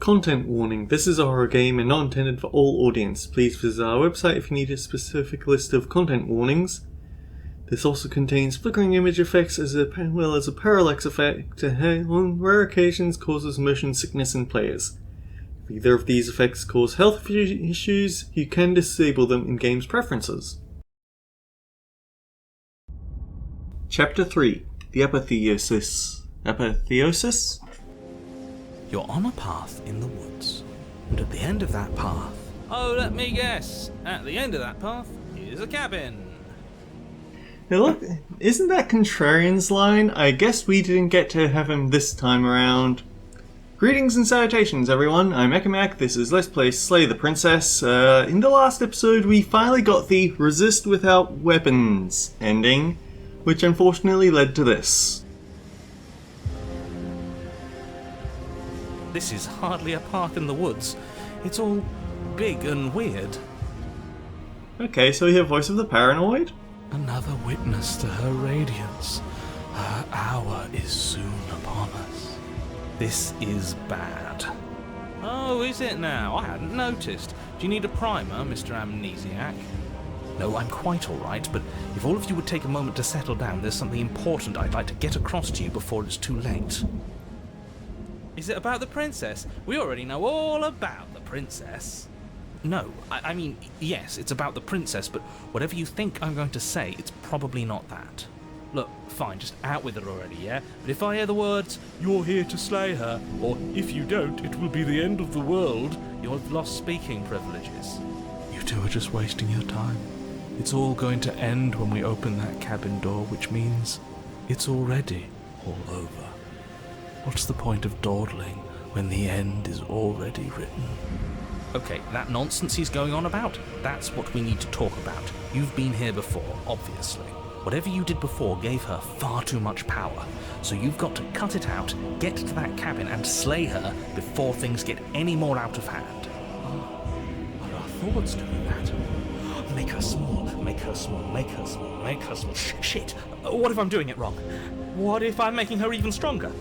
Content warning. This is a horror game and not intended for all audience. Please visit our website if you need a specific list of content warnings. This also contains flickering image effects as well as a parallax effect that on rare occasions causes motion sickness in players. If either of these effects cause health issues, you can disable them in game's preferences. Chapter 3. The Apotheosis. Apotheosis? You're on a path in the woods, and at the end of that path... Oh, let me guess. At the end of that path is a cabin. Hey look, isn't that Contrarian's line? I guess we didn't get to have him this time around. Greetings and salutations everyone, I'm Ekamac, this is Let's Play Slay the Princess. In the last episode we finally got the Resist Without Weapons ending, which unfortunately led to this. This is hardly a path in the woods. It's all big and weird. Okay, so we have Voice of the Paranoid? Another witness to her radiance. Her hour is soon upon us. This is bad. Oh, is it now? I hadn't noticed. Do you need a primer, Mr. Amnesiac? No, I'm quite alright, but if all of you would take a moment to settle down, there's something important I'd like to get across to you before it's too late. Is it about the princess? We already know all about the princess. No, I mean, yes, it's about the princess, but whatever you think I'm going to say, it's probably not that. Look, fine, just out with it already, yeah? But if I hear the words, "You're here to slay her," or "If you don't, it will be the end of the world," you'll have lost speaking privileges. You two are just wasting your time. It's all going to end when we open that cabin door, which means it's already all over. What's the point of dawdling when the end is already written? Okay, that nonsense he's going on about, that's what we need to talk about. You've been here before, obviously. Whatever you did before gave her far too much power, so you've got to cut it out, get to that cabin and slay her before things get any more out of hand. Are our thoughts doing that? Make her small, make her small, make her small, make her small. Shit, what if I'm doing it wrong? What if I'm making her even stronger?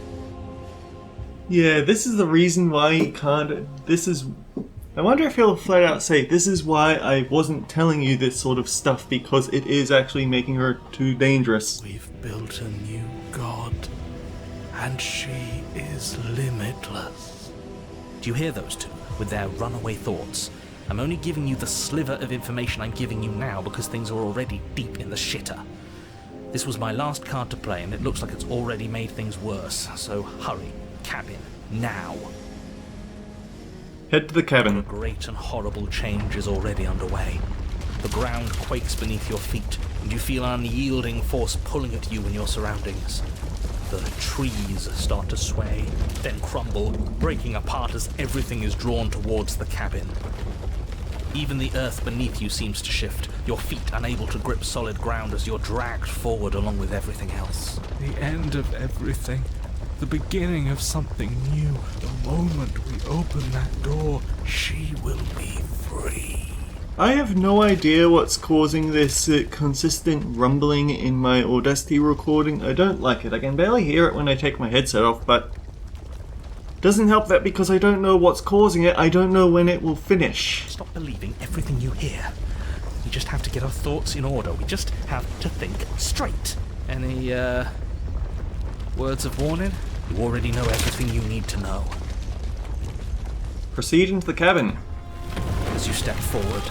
Yeah, this is the reason why he can't... I wonder if he'll flat out say, this is why I wasn't telling you this sort of stuff, because it is actually making her too dangerous. We've built a new god, and she is limitless. Do you hear those two, with their runaway thoughts? I'm only giving you the sliver of information I'm giving you now because things are already deep in the shitter. This was my last card to play, and it looks like it's already made things worse, so hurry. Cabin, now. Head to the cabin. A great and horrible change is already underway. The ground quakes beneath your feet, and you feel an unyielding force pulling at you and your surroundings. The trees start to sway, then crumble, breaking apart as everything is drawn towards the cabin. Even the earth beneath you seems to shift, your feet unable to grip solid ground as you're dragged forward along with everything else. The end of everything. The beginning of something new. The moment we open that door, she will be free. I have no idea what's causing this consistent rumbling in my Audacity recording. I don't like it. I can barely hear it when I take my headset off, but doesn't help that because I don't know what's causing it, I don't know when it will finish. Stop believing everything you hear. We just have to get our thoughts in order. We just have to think straight. Any, words of warning? You already know everything you need to know. Proceed into the cabin. As you step forward,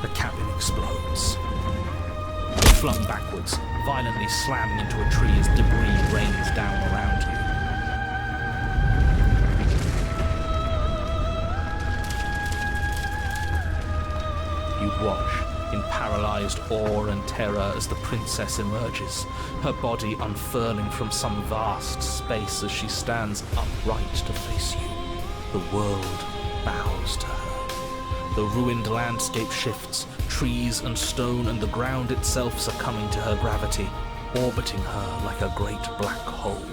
the cabin explodes. You're flung backwards, violently slamming into a tree as debris rains down around you. You watch in paralysed awe and terror as the princess emerges, her body unfurling from some vast space as she stands upright to face you. The world bows to her. The ruined landscape shifts, trees and stone and the ground itself succumbing to her gravity, orbiting her like a great black hole.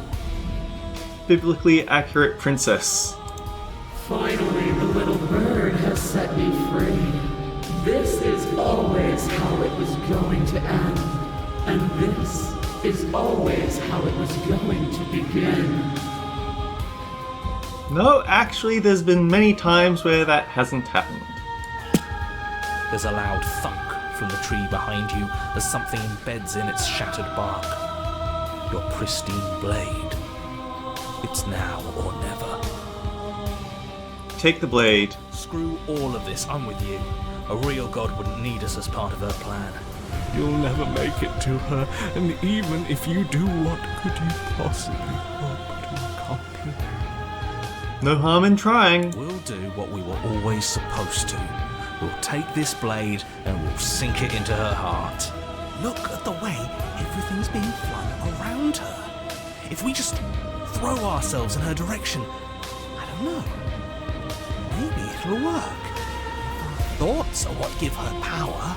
Biblically accurate princess. Finally, the little bird has set me free. This is always how it was going to end, and this is always how it was going to begin. No, actually, there's been many times where that hasn't happened. There's a loud thunk from the tree behind you as something embeds in its shattered bark. Your pristine blade. It's now or never. Take the blade. Screw all of this, I'm with you. A real god wouldn't need us as part of her plan. You'll never make it to her, and even if you do, what could you possibly hope to accomplish? No harm in trying. We'll do what we were always supposed to. We'll take this blade and we'll sink it into her heart. Look at the way everything's being flung around her. If we just throw ourselves in her direction, I don't know. Maybe it'll work. If our thoughts are what give her power,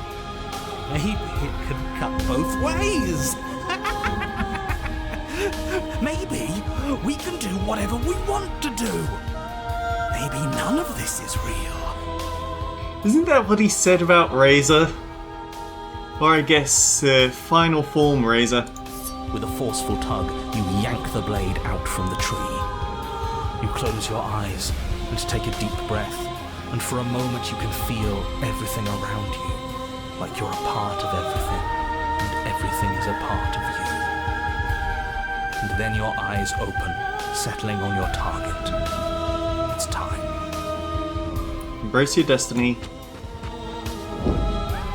maybe it can cut both ways. Maybe we can do whatever we want to do. Maybe none of this is real. Isn't that what he said about Razor? Or I guess, final form Razor. With a forceful tug, you yank the blade out from the tree. You close your eyes and take a deep breath, and for a moment you can feel everything around you, like you're a part of everything, and everything is a part of you. And then your eyes open, settling on your target. It's time. Embrace your destiny.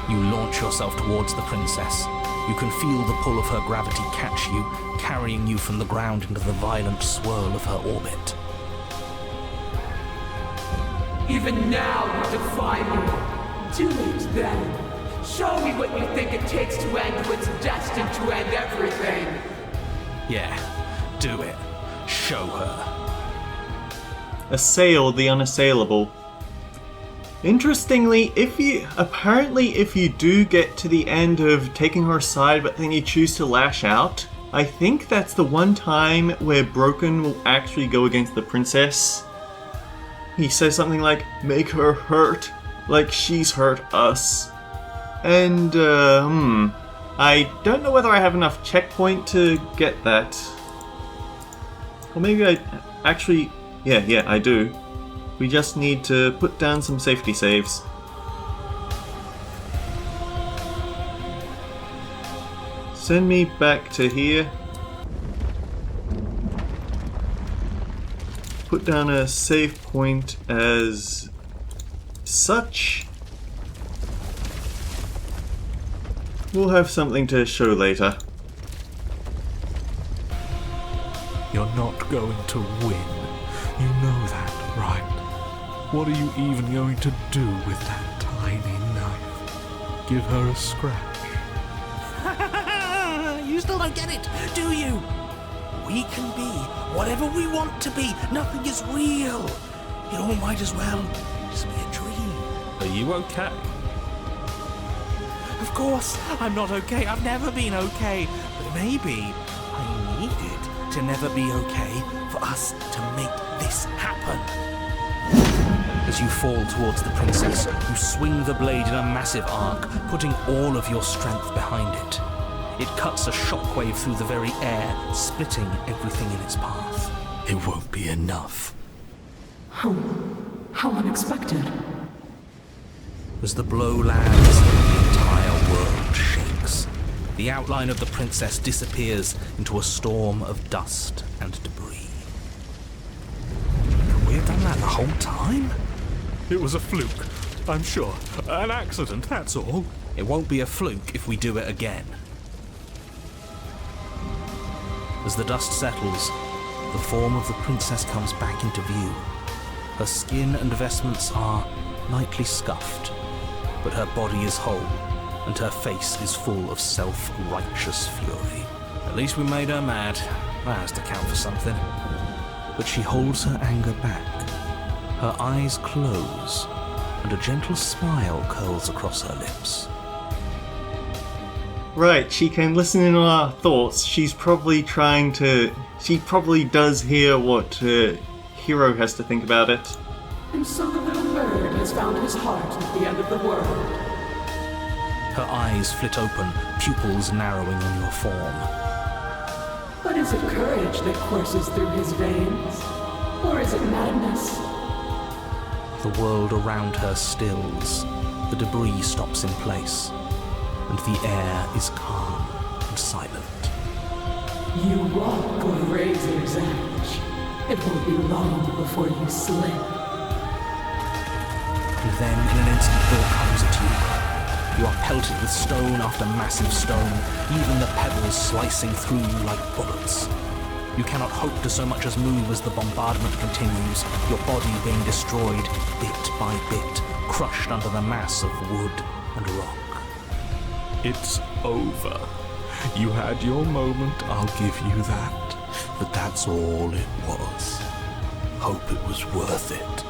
You launch yourself towards the princess. You can feel the pull of her gravity catch you, carrying you from the ground into the violent swirl of her orbit. Even now you defy me. Do it then. Show me what you think it takes to end what's destined to end everything. Yeah, do it. Show her. Assail the unassailable. Interestingly, if you do get to the end of taking her side but then you choose to lash out, I think that's the one time where Broken will actually go against the princess. He says something like, make her hurt, like she's hurt us. And, I don't know whether I have enough checkpoint to get that. Or maybe I actually, yeah, I do. We just need to put down some safety saves. Send me back to here. Put down a save point as such. We'll have something to show later. You're not going to win. You know that, right? What are you even going to do with that tiny knife? Give her a scratch? You still don't get it, do you? We can be whatever we want to be. Nothing is real. It all might as well just be a dream. Are you okay? Of course, I'm not okay. I've never been okay. But maybe I needed to never be okay for us to make this happen. As you fall towards the princess, you swing the blade in a massive arc, putting all of your strength behind it. It cuts a shockwave through the very air, splitting everything in its path. It won't be enough. How unexpected. As the blow lands, the entire world shakes. The outline of the princess disappears into a storm of dust and debris. Could we have done that the whole time? It was a fluke, I'm sure. An accident, that's all. It won't be a fluke if we do it again. As the dust settles, the form of the princess comes back into view. Her skin and vestments are lightly scuffed, but her body is whole, and her face is full of self-righteous fury. At least we made her mad. That has to count for something. But she holds her anger back. Her eyes close, and a gentle smile curls across her lips. Right, she can listen in on our thoughts. She probably does hear what Hero has to think about it. And so the little bird has found his heart at the end of the world. Her eyes flit open, pupils narrowing on your form. But is it courage that courses through his veins? Or is it madness? The world around her stills. The debris stops in place, and the air is calm and silent. You walk a razor's edge. It won't be long before you slip. And then in an instant thought comes at you. You are pelted with stone after massive stone, even the pebbles slicing through you like bullets. You cannot hope to so much as move as the bombardment continues, your body being destroyed bit by bit, crushed under the mass of wood and rock. It's over. You had your moment, I'll give you that. But that's all it was. Hope it was worth it.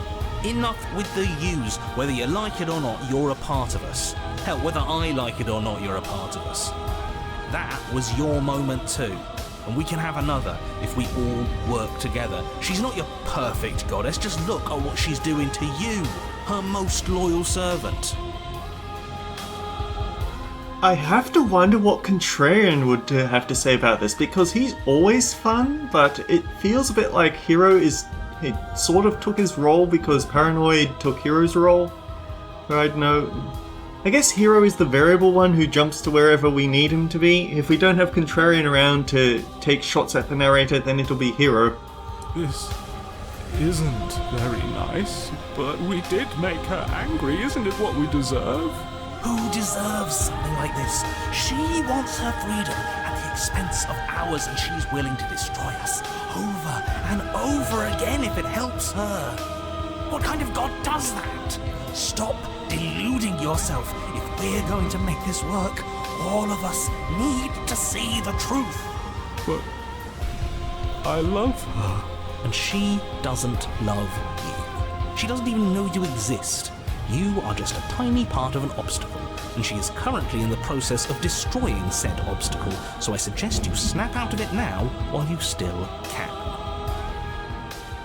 Enough with the yous. Whether you like it or not, you're a part of us. Hell, whether I like it or not, you're a part of us. That was your moment too. And we can have another if we all work together. She's not your perfect goddess, just look at what she's doing to you, her most loyal servant. I have to wonder what Contrarian would have to say about this, because he's always fun, but it feels a bit like Hero he sort of took his role because Paranoid took Hero's role. Right, no. I guess Hero is the variable one who jumps to wherever we need him to be. If we don't have Contrarian around to take shots at the narrator, then it'll be Hero. This isn't very nice, but we did make her angry. Isn't it what we deserve? Who deserves something like this? She wants her freedom at the expense of ours, and she's willing to destroy us over and over again if it helps her. What kind of god does that? Stop deluding yourself. If we're going to make this work, all of us need to see the truth. But I love her. And she doesn't love you. She doesn't even know you exist. You are just a tiny part of an obstacle, and she is currently in the process of destroying said obstacle, so I suggest you snap out of it now while you still can.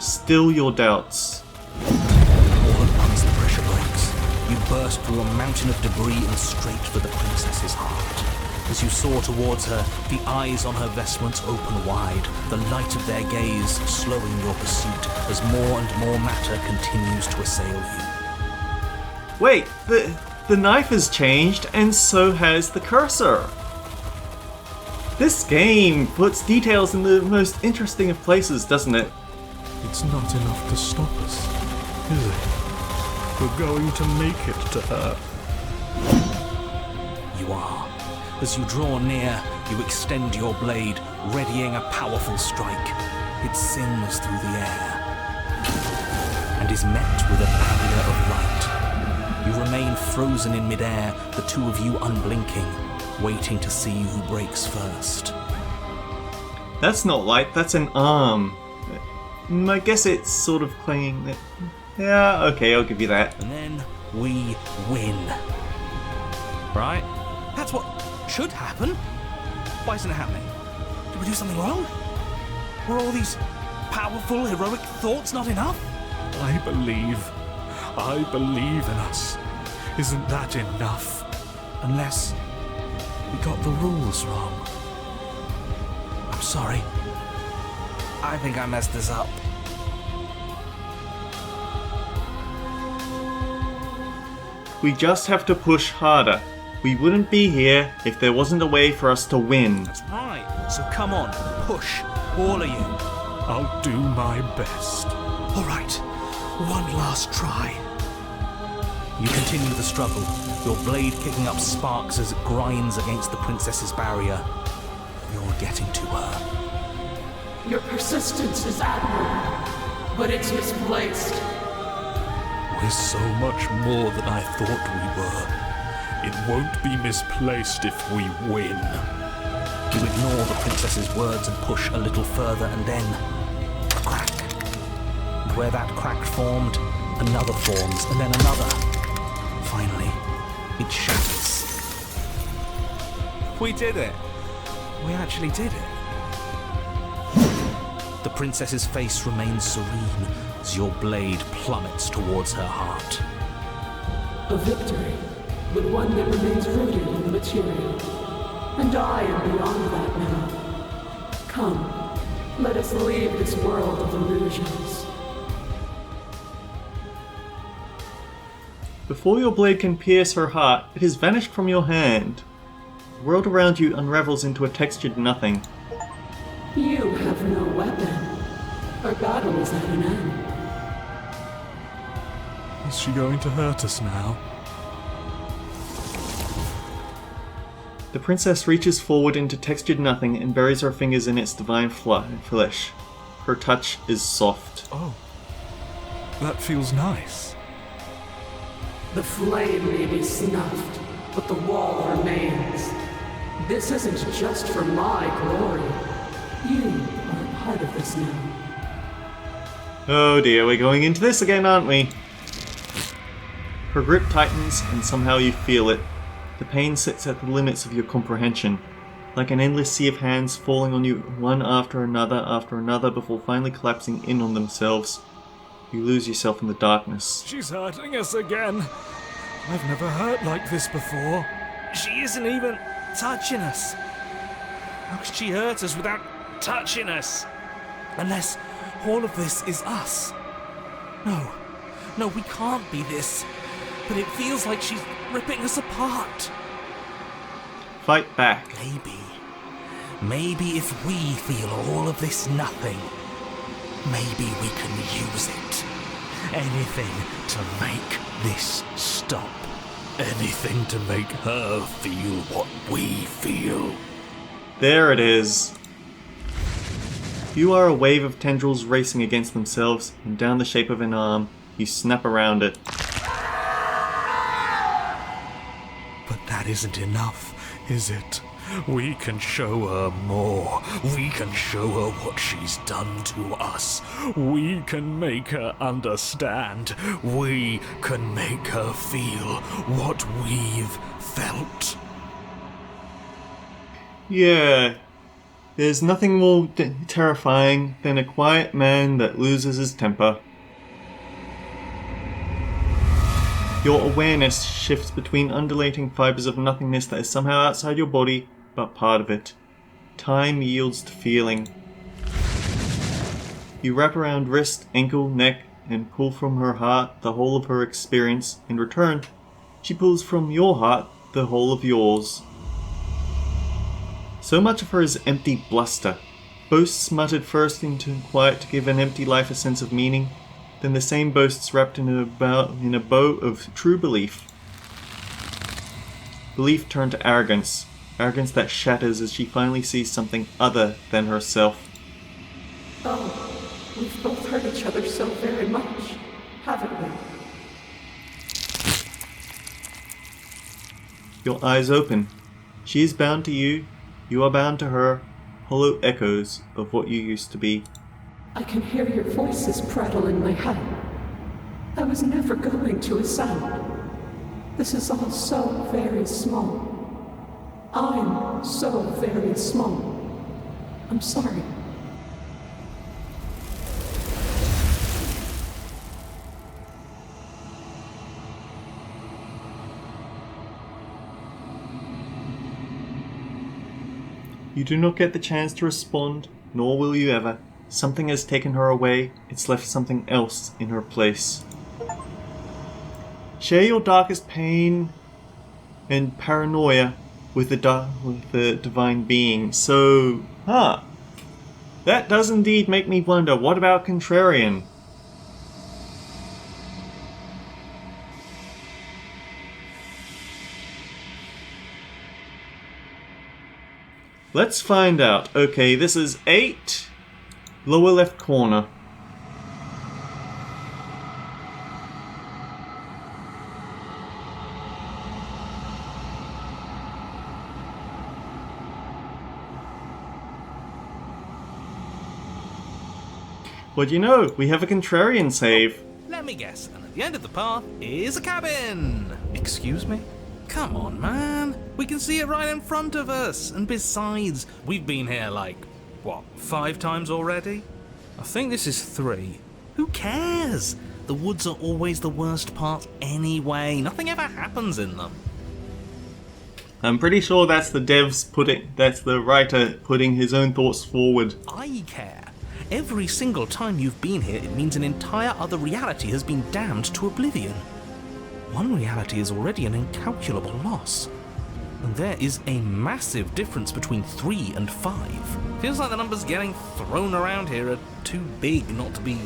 Still your doubts. All at once the pressure breaks. You burst through a mountain of debris and straight for the princess's heart. As you soar towards her, the eyes on her vestments open wide, the light of their gaze slowing your pursuit as more and more matter continues to assail you. Wait, the knife has changed, and so has the cursor. This game puts details in the most interesting of places, doesn't it? It's not enough to stop us, is it? We're going to make it to her. You are. As you draw near, you extend your blade, readying a powerful strike. It sings through the air and is met with a barrier of light. You remain frozen in midair, the two of you unblinking, waiting to see who breaks first. That's not light, that's an arm. I guess it's sort of clanging. Yeah, okay, I'll give you that. And then we win. Right? That's what should happen. Why isn't it happening? Did we do something wrong? Were all these powerful, heroic thoughts not enough? I believe in us. Isn't that enough? Unless we got the rules wrong. I'm sorry. I think I messed this up. We just have to push harder. We wouldn't be here if there wasn't a way for us to win. That's right. So come on, push, all of you. I'll do my best. All right, one last try. You continue the struggle, your blade kicking up sparks as it grinds against the princess's barrier. You're getting to her. Your persistence is admirable, but it's misplaced. We're so much more than I thought we were. It won't be misplaced if we win. You ignore the princess's words and push a little further, and then a crack. And where that crack formed, another forms, and then another. Finally, it shatters. We did it. We actually did it. The princess's face remains serene as your blade plummets towards her heart. A victory, but one that remains rooted in the material. And I am beyond that now. Come, let us leave this world of illusions. Before your blade can pierce her heart, it has vanished from your hand. The world around you unravels into a textured nothing. You have no weapon. Our battle is at an end. Is she going to hurt us now? The princess reaches forward into textured nothing and buries her fingers in its divine flesh. Her touch is soft. Oh, that feels nice. The flame may be snuffed, but the wall remains. This isn't just for my glory. You are a part of this now. Oh dear, we're going into this again, aren't we? Her grip tightens and somehow you feel it. The pain sits at the limits of your comprehension, like an endless sea of hands falling on you one after another before finally collapsing in on themselves. You lose yourself in the darkness. She's hurting us again. I've never hurt like this before. She isn't even touching us. How could she hurt us without touching us? Unless all of this is us. No, we can't be this. But it feels like she's ripping us apart. Fight back. Maybe if we feel all of this nothing, maybe we can use it. Anything to make this stop. Anything to make her feel what we feel. There it is. You are a wave of tendrils racing against themselves, and down the shape of an arm, you snap around it. But that isn't enough, is it? We can show her more. We can show her what she's done to us. We can make her understand. We can make her feel what we've felt. Yeah. There's nothing more terrifying than a quiet man that loses his temper. Your awareness shifts between undulating fibers of nothingness that is somehow outside your body, but part of it. Time yields to feeling. You wrap around wrist, ankle, neck, and pull from her heart the whole of her experience. In return, she pulls from your heart the whole of yours. So much of her is empty bluster. Boasts muttered first into quiet to give an empty life a sense of meaning, then the same boasts wrapped in a bow of true belief. Belief turned to arrogance. Arrogance that shatters as she finally sees something other than herself. Oh, we've both hurt each other so very much, haven't we? Your eyes open. She is bound to you. You are bound to her. Hollow echoes of what you used to be. I can hear your voices prattle in my head. I was never going to ascend. This is all so very small. I'm so very small. I'm sorry. You do not get the chance to respond, nor will you ever. Something has taken her away, it's left something else in her place. Share your darkest pain and paranoia with the divine being. So, that does indeed make me wonder, what about Contrarian? Let's find out. Okay, this is 8, lower left corner. What do you know? We have a Contrarian save. Let me guess, and at the end of the path is a cabin! Excuse me? Come on, man. We can see it right in front of us. And besides, we've been here like, 5 times already? I think this is 3. Who cares? The woods are always the worst part anyway. Nothing ever happens in them. I'm pretty sure that's that's the writer putting his own thoughts forward. I care. Every single time you've been here, it means an entire other reality has been damned to oblivion. one reality is already an incalculable loss. And there is a massive difference between 3 and 5. Feels like the numbers getting thrown around here are too big not to be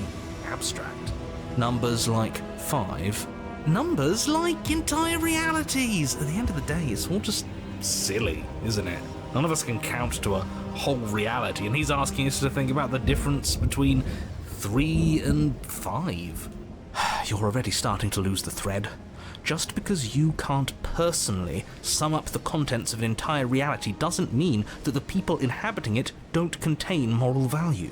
abstract. Numbers like 5. Numbers like entire realities. At the end of the day, it's all just silly, isn't it? None of us can count to a whole reality, and he's asking us to think about the difference between 3 and 5. You're already starting to lose the thread. Just because you can't personally sum up the contents of an entire reality doesn't mean that the people inhabiting it don't contain moral value.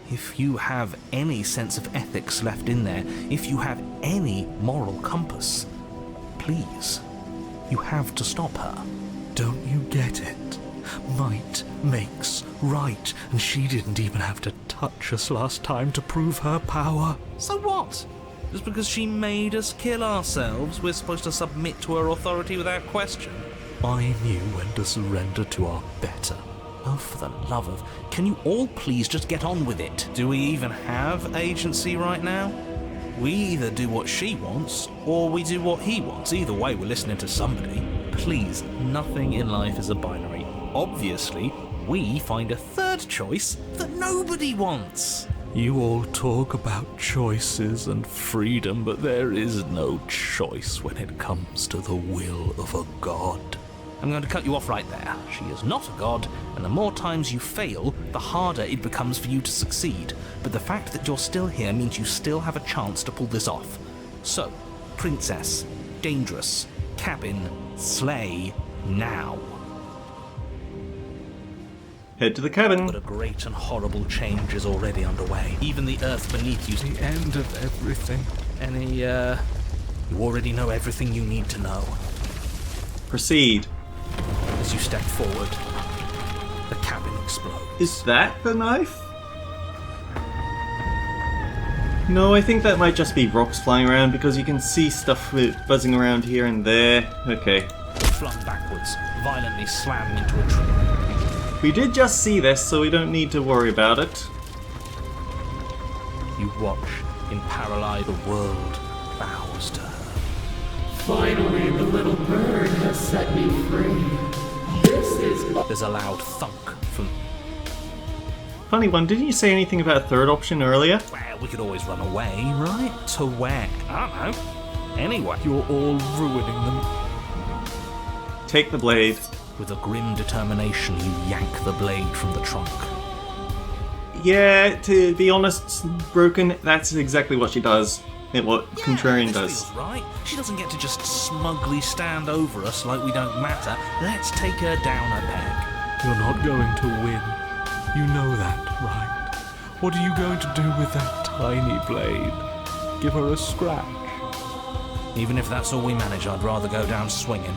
If you have any sense of ethics left in there, if you have any moral compass, please, you have to stop her. Don't you get it? Might makes right, and she didn't even have to touch us last time to prove her power. So what? Just because she made us kill ourselves, we're supposed to submit to her authority without question? I knew when to surrender to our better. Oh, for the love of... Can you all please just get on with it? Do we even have agency right now? We either do what she wants, or we do what he wants. Either way, we're listening to somebody. Please, nothing in life is a binary. Obviously, we find a third choice that nobody wants. You all talk about choices and freedom, but there is no choice when it comes to the will of a god. I'm going to cut you off right there. She is not a god, and the more times you fail, the harder it becomes for you to succeed. But the fact that you're still here means you still have a chance to pull this off. So, princess, dangerous, cabin, slay, now. Head to the cabin. But a great and horrible change is already underway. Even the earth beneath you... The end of everything. You already know everything you need to know. Proceed. As you step forward, the cabin explodes. Is that the knife? No, I think that might just be rocks flying around because you can see stuff buzzing around here and there. Okay. Flung backwards, violently slamming into a tree. We did just see this, so we don't need to worry about it. You watch in paralyzed. The world bows to her. Finally, the little bird has set me free. This is... There's a loud thunk from... Funny one, didn't you say anything about a third option earlier? Well, we could always run away, right? To where? I don't know. Anyway. You're all ruining them. Take the blade. With a grim determination, you yank the blade from the trunk. Yeah, to be honest, Broken, that's exactly what she does. What Contrarian this does. Feels right. She doesn't get to just smugly stand over us like we don't matter. Let's take her down a peg. You're not going to win. You know that, right? What are you going to do with that tiny blade? Give her a scratch? Even if that's all we manage, I'd rather go down swinging.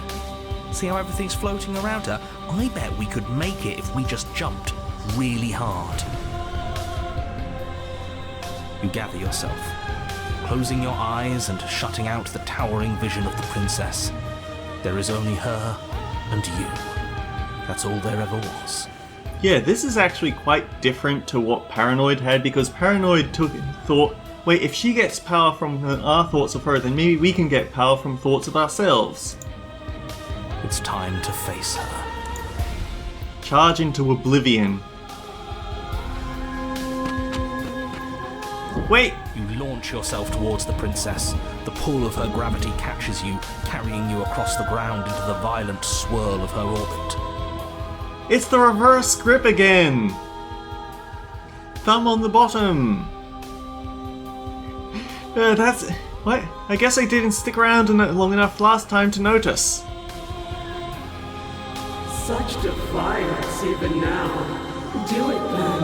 See how everything's floating around her? I bet we could make it if we just jumped really hard. You gather yourself, closing your eyes and shutting out the towering vision of the princess. There is only her and you. That's all there ever was. Yeah, this is actually quite different to what Paranoid had, because Paranoid thought, wait, if she gets power from our thoughts of her, then maybe we can get power from thoughts of ourselves. It's time to face her. Charge into oblivion. Wait! You launch yourself towards the princess. The pull of her gravity catches you, carrying you across the ground into the violent swirl of her orbit. It's the reverse grip again! Thumb on the bottom! That's... What? I guess I didn't stick around long enough last time to notice. Such defiance even now. Do it then.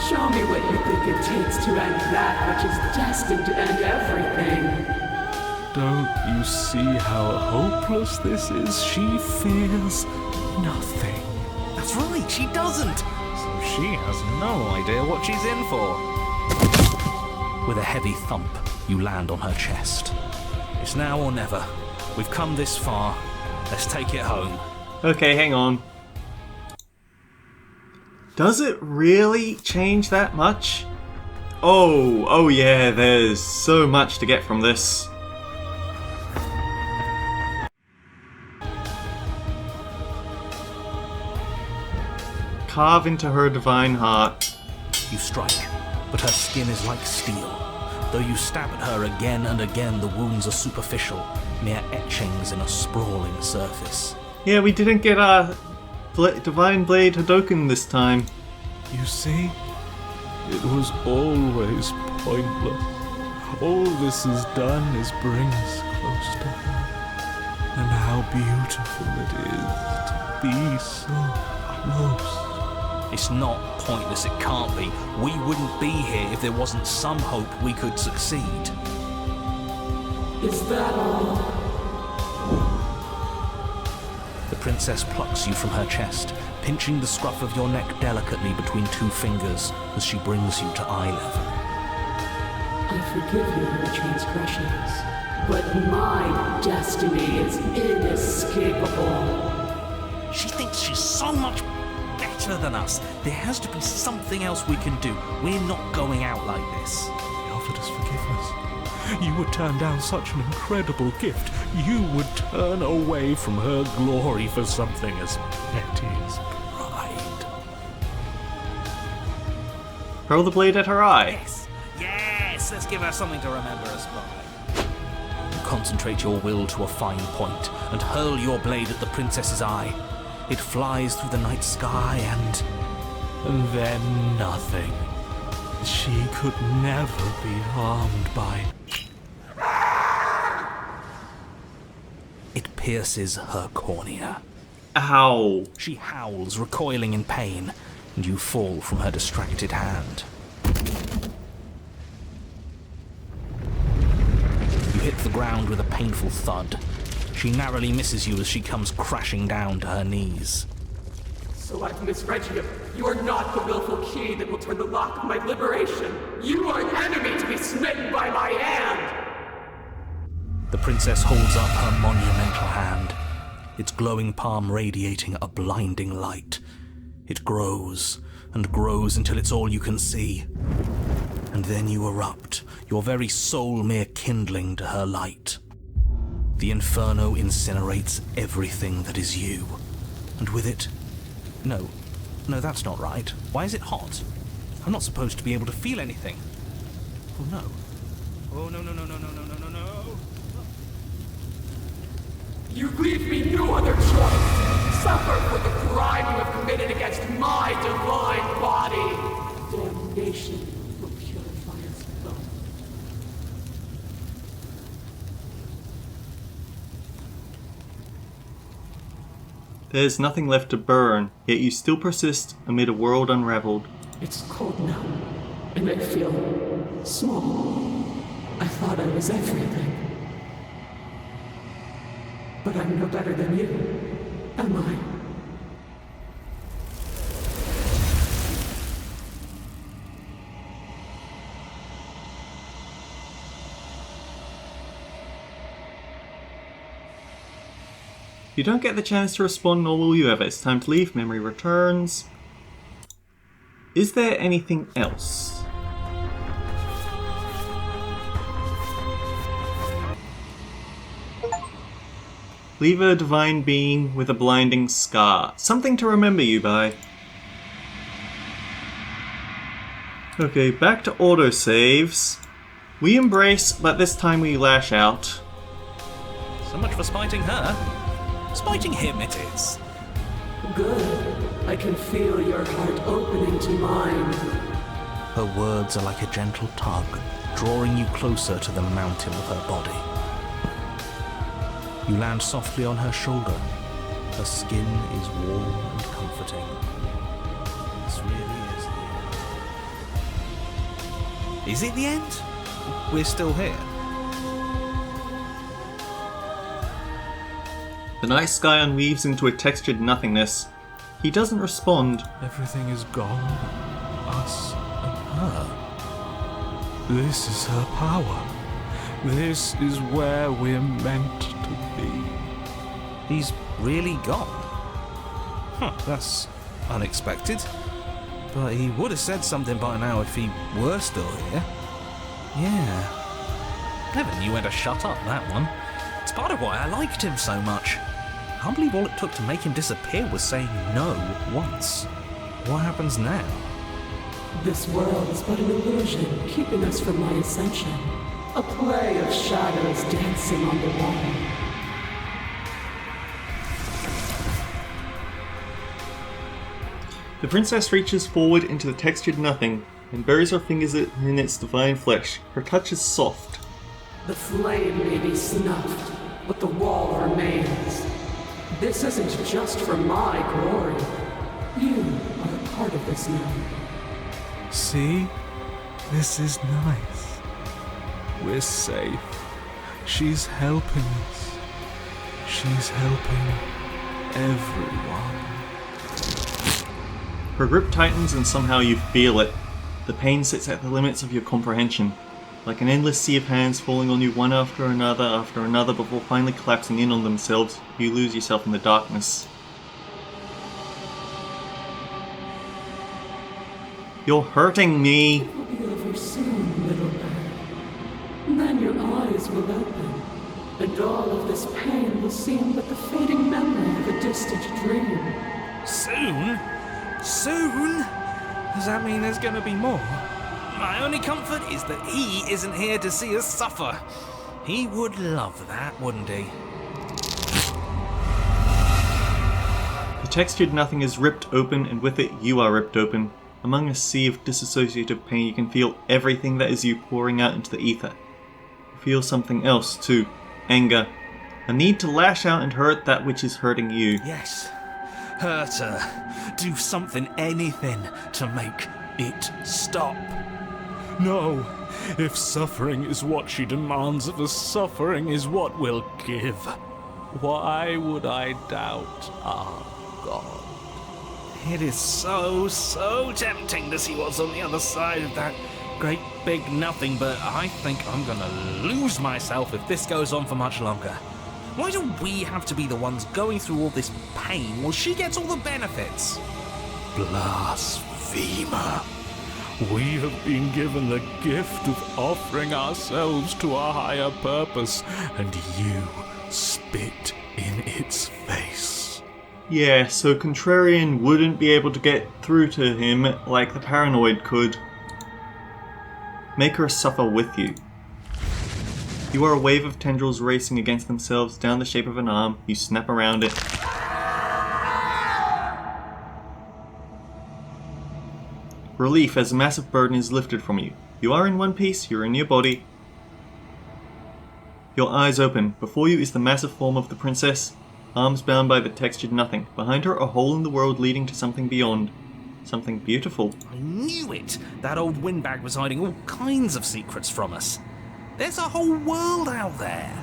Show me what you think it takes to end that which is destined to end everything. Don't you see how hopeless this is? She fears nothing. That's right, she doesn't. So she has no idea what she's in for. With a heavy thump, you land on her chest. It's now or never. We've come this far. Let's take it home. Okay, hang on. Does it really change that much? Oh yeah, there's so much to get from this. carve into her divine heart. You strike, but her skin is like steel. Though you stab at her again and again, the wounds are superficial, mere etchings in a sprawling surface. Yeah, we didn't get our Divine Blade Hadoken this time. You see? It was always pointless. All this has done is bring us close to her. And how beautiful it is to be so close. It's not pointless, it can't be. We wouldn't be here if there wasn't some hope we could succeed. Is that all? The princess plucks you from her chest, pinching the scruff of your neck delicately between two fingers as she brings you to eye level. I forgive you your transgressions, but my destiny is inescapable. She thinks she's so much better than us. There has to be something else we can do. We're not going out like this. He offered us forgiveness. You would turn down such an incredible gift. You would turn away from her glory for something as petty as pride. Hurl the blade at her eye. Yes, let's give her something to remember us by. You concentrate your will to a fine point and hurl your blade at the princess's eye. It flies through the night sky and then nothing. She could never be harmed by... It pierces her cornea. Ow. She howls, recoiling in pain, and you fall from her distracted hand. You hit the ground with a painful thud. She narrowly misses you as she comes crashing down to her knees. So I've misread you. You are not the willful key that will turn the lock of my liberation. You are an enemy to be smitten by my hand. The princess holds up her monumental hand, its glowing palm radiating a blinding light. It grows and grows until it's all you can see. And then you erupt, your very soul mere kindling to her light. The inferno incinerates everything that is you. And with it... No, that's not right. Why is it hot? I'm not supposed to be able to feel anything. Oh no. Oh no. You leave me no other choice. Suffer for the crime you have committed against my divine body. Damnation will purify us both. There's nothing left to burn, yet you still persist amid a world unraveled. It's cold now, and I feel small. I thought I was everything. But I'm no better than you, am I? You don't get the chance to respond, nor will you ever. It's time to leave. Memory returns. Is there anything else? Leave a divine being with a blinding scar. Something to remember you by. Okay, back to autosaves. We embrace, but this time we lash out. So much for spiting her. Spiting him it is. Good. I can feel your heart opening to mine. Her words are like a gentle tug, drawing you closer to the mountain of her body. You land softly on her shoulder. Her skin is warm and comforting. This really is the end. Is it the end? We're still here. The night sky unweaves into a textured nothingness. He doesn't respond. Everything is gone. Us and her. This is her power. This is where we're meant to be. He's really gone. Huh, that's unexpected. But he would have said something by now if he were still here. Yeah. Never knew when to shut up, that one. It's part of why I liked him so much. I can't believe all it took to make him disappear was saying no once. What happens now? This world is but an illusion, keeping us from my ascension. A play of shadows dancing on the wall. The princess reaches forward into the textured nothing and buries her fingers in its divine flesh. Her touch is soft. The flame may be snuffed, but the wall remains. This isn't just for my glory. You are a part of this now. See? This is nice. We're safe. She's helping us. She's helping everyone. Her grip tightens and somehow you feel it. The pain sits at the limits of your comprehension. Like an endless sea of hands falling on you one after another before finally collapsing in on themselves, you lose yourself in the darkness. You're hurting me! It will be over soon, little bird. And then your eyes will open, and all of this pain will seem but the fading memory of a distant dream. Soon? Soon? Does that mean there's gonna be more? My only comfort is that he isn't here to see us suffer. He would love that, wouldn't he? The textured nothing is ripped open, and with it you are ripped open. Among a sea of dissociative pain, you can feel everything that is you pouring out into the ether. You feel something else too. Anger. A need to lash out and hurt that which is hurting you. Yes. Hurt her. Do something, anything, to make it stop. No, if suffering is what she demands of us, suffering is what we'll give. Why would I doubt our God? It is so tempting to see what's on the other side of that great big nothing, but I think I'm gonna lose myself if this goes on for much longer. Why do we have to be the ones going through all this pain while she gets all the benefits? Blasphemer. We have been given the gift of offering ourselves to a higher purpose, and you spit in its face. Yeah, so Contrarian wouldn't be able to get through to him like the Paranoid could. Make her suffer with you. You are a wave of tendrils racing against themselves down the shape of an arm. You snap around it. Relief as a massive burden is lifted from you. You are in one piece, you're in your body. Your eyes open. Before you is the massive form of the princess, arms bound by the textured nothing. Behind her, a hole in the world leading to something beyond. Something beautiful. I knew it! That old windbag was hiding all kinds of secrets from us. There's a whole world out there.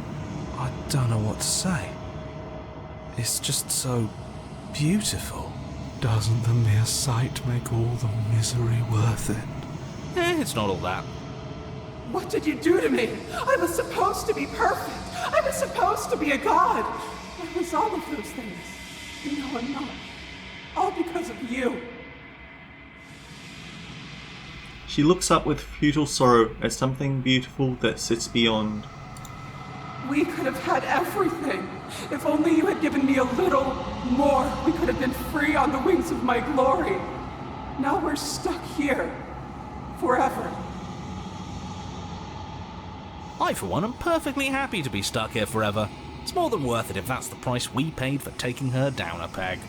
I don't know what to say. It's just so beautiful. Doesn't the mere sight make all the misery worth it? It's not all that. What did you do to me? I was supposed to be perfect. I was supposed to be a god. I was all of those things. No, I'm not. All because of you. She looks up with futile sorrow at something beautiful that sits beyond. We could have had everything. If only you had given me a little more, we could have been free on the wings of my glory. Now we're stuck here. Forever. I, for one, am perfectly happy to be stuck here forever. It's more than worth it if that's the price we paid for taking her down a peg.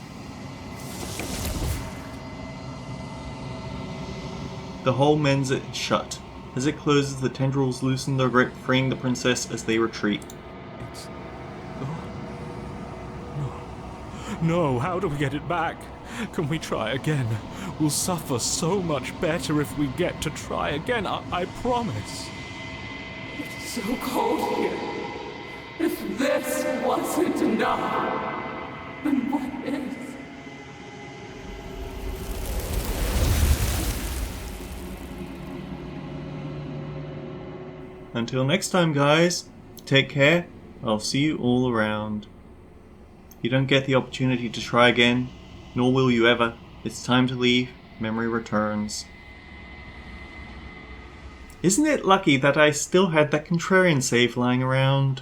The hole mends it shut. As it closes, the tendrils loosen their grip, freeing the princess as they retreat. It's No, how do we get it back? Can we try again? We'll suffer so much better if we get to try again, I promise. It's so cold here. If this wasn't enough, then what is? Until next time, guys, take care. I'll see you all around. You don't get the opportunity to try again, nor will you ever. It's time to leave. Memory returns. Isn't it lucky that I still had that Contrarian save lying around?